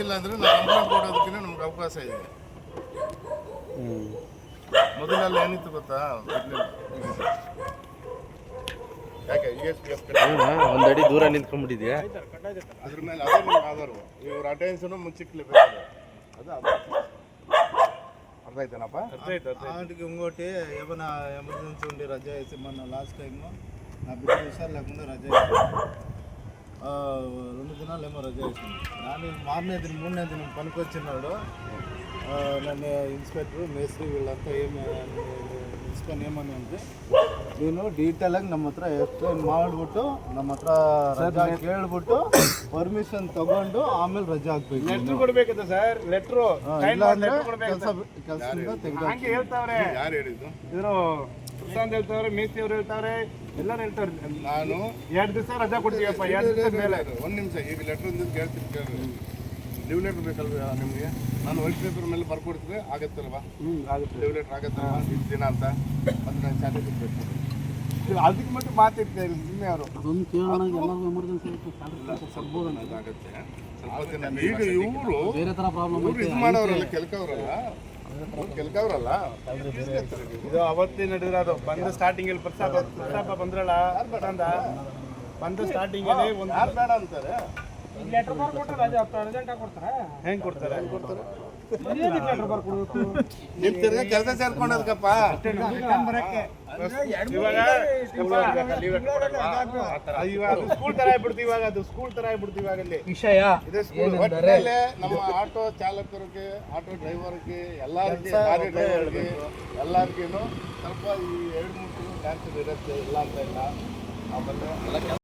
ಇಲ್ಲ ಅಂದರೆ ನಾವು ಕಂಪ್ಲೇಂಟ್ ಕೊಡೋದಕ್ಕಿಂತ ನಮ್ಗೆ ಅವಕಾಶ ಇದೆ. ಮೊದಲೆಲ್ಲ ಏನಿತ್ತು ಗೊತ್ತಾ, ಯಾಕೆ ಒಂದು ಅಡಿ ದೂರ ನಿಂತ್ಕೊಂಡ್ಬಿಟ್ಟಿದ್ಯಾ ಅದ್ರ ಮೇಲೆ ಅದೇ ನಿಮ್ಗೆ ಆಧಾರು. ಇವ್ರ ಅಟೆನ್ಷನು ಮುಚ್ಚಿಕ್ಲೇಬೇಕು. ಅದು అర్థం అవుతానప్ప వాటికి ఇంకోటి ఏమైనా ఎమర్జెన్సీ ఉండి రజా వేసి మొన్న లాస్ట్ టైము నా బిడ్డ విషయాలు లేకుండా రజా వేసింది. 2 దినాలు ఏమో రజా వేసింది. ನಾನು ಮಾರನೇ ದಿನ 3ನೇ ದಿನ పనికొచ్చినాడు. నన్ను ఇన్స్పెక్టర్ మేస్త్రి వీళ్ళంతా ಇಸ್ಕೊಂಡು ಏಮನಿ ಅಂದರೆ ನೀನು ಡೀಟೇಲಾಗಿ ನಮ್ಮ ಹತ್ರ ಎಕ್ಸ್ಪ್ಲೈನ್ ಮಾಡಿಬಿಟ್ಟು ನಮ್ಮ ಹತ್ರ ರಜಾ ಕೇಳ್ಬಿಟ್ಟು ಪರ್ಮಿಷನ್ ತಗೊಂಡು ಆಮೇಲೆ ರಜಾ ಹಾಕ್ಬೇಕು. ಲೆಟ್ರ್ ಕೊಡ್ಬೇಕಂತ ಸರ್. ಲೆಟ್ರು ಇಲ್ಲ ಅಂದ್ರೆ ಕೆಲಸದಿಂದ ತೆಗೆದು ಹೇಳ್ತಾವ್ರೆ. ಯಾರು ಹೇಳಿದ್ದು? ಇವರು ಪ್ರಶಾಂತ್ ಹೇಳ್ತಾವ್ರೆ, ಮೇಸ್ತಿ ಅವ್ರು ಹೇಳ್ತಾವ್ರೆ, ಎಲ್ಲರೂ ಹೇಳ್ತಾರೆ. ನಾನು 2 ದಿವಸ ರಜಾ ಕೊಡ್ತೀವಪ್ಪ. 2 ದಿವಸ ಮೇಲೆ 1 ನಿಮಿಷ. ಈಗ ಲೆಟ್ರ್ ಕೇಳ್ತೀನಿ ಕೇಳಿ. ಲೀವ್ ಲೆಟ್ರ್ ಬೇಕಲ್ವ ನಿಮಗೆ? ನಾನು ವೈಟ್ ಪೇಪರ್ ಮೇಲೆ ಬರ್ಕೊಡ್ತೀನಿ, ಆಗತ್ತಲ್ವಾ? ಆಗುತ್ತೆ. ಲೀವ್ ಲೆಟ್ರ್ ಆಗತ್ತಲ್ವಾ ಇಷ್ಟು ದಿನ ಅಂತ? ಮತ್ತು ನಾನು ಚಾರ್ಜ್ ಬೇಕು. ಅದಕ್ಕೆ ಮತ್ತೆ ಮಾತಿರ್ತಾರೆ ಸುಮ್ಮನೆ ಅವರು. ಅದೊಂದು ಕೇಳೋಣ, ಎಲ್ಲರಿಗೂ ಎಮರ್ಜೆನ್ಸಿ ಅದಾಗುತ್ತೆ ಸ್ವಲ್ಪ ದಿನ. ಈಗ ಇವರು ಬೇರೆ ಥರ ಪ್ರಾಬ್ಲಮ್ ಇದು ಮಾಡೋರಲ್ಲ, ಕೆಲ್ಕವ್ರಲ್ಲ. ಇದು ಅವತ್ತೇ ನಡೆದಿರೋದು. ಬಂದ ಸ್ಟಾರ್ಟಿಂಗ್ ಅಲ್ಲಿ ಪ್ರಸ್ತಾಪ ಬಂದ್ರಲ್ಲ, ಬಂದ ಸ್ಟಾರ್ಟಿಂಗ್ ಅಲ್ಲಿ ಒಂದು ಯಾರು ಬೇಡ ಅಂತಾರೆ. ಹೆಂಗ್ ಕೊಡ್ತಾರೆ? ನಿಮ್ ತಿರ್ಗ ಕೆಲಸ ಸೇರ್ಕೊಂಡದಕ್ಕಪ್ಪ. ಇವಾಗ ಸ್ಕೂಲ್ ತರ ಆಗ್ಬಿಡ್ತು. ಇವಾಗ ಅದು ಸ್ಕೂಲ್ ತರ ಆಗ್ಬಿಡ್ತು ಇವಾಗ ಅಲ್ಲಿ ವಿಷಯ. ಒಟ್ಟಿನಲ್ಲಿ ನಮ್ಮ ಆಟೋ ಚಾಲಕರಿಗೆ, ಆಟೋ ಡ್ರೈವರ್ಗೆ, ಎಲ್ಲರಿಗೆ, ಲಾರಿ ಡ್ರೈವರ್ಗೆ ಎಲ್ಲರಿಗೂ ಸ್ವಲ್ಪ ಈ 2-3 ತಿಂಗಳು ಟ್ಯಾಕ್ಸ್ ಇರುತ್ತೆ. ಇಲ್ಲ ಅಂತ ಇಲ್ಲ. ಆಮೇಲೆ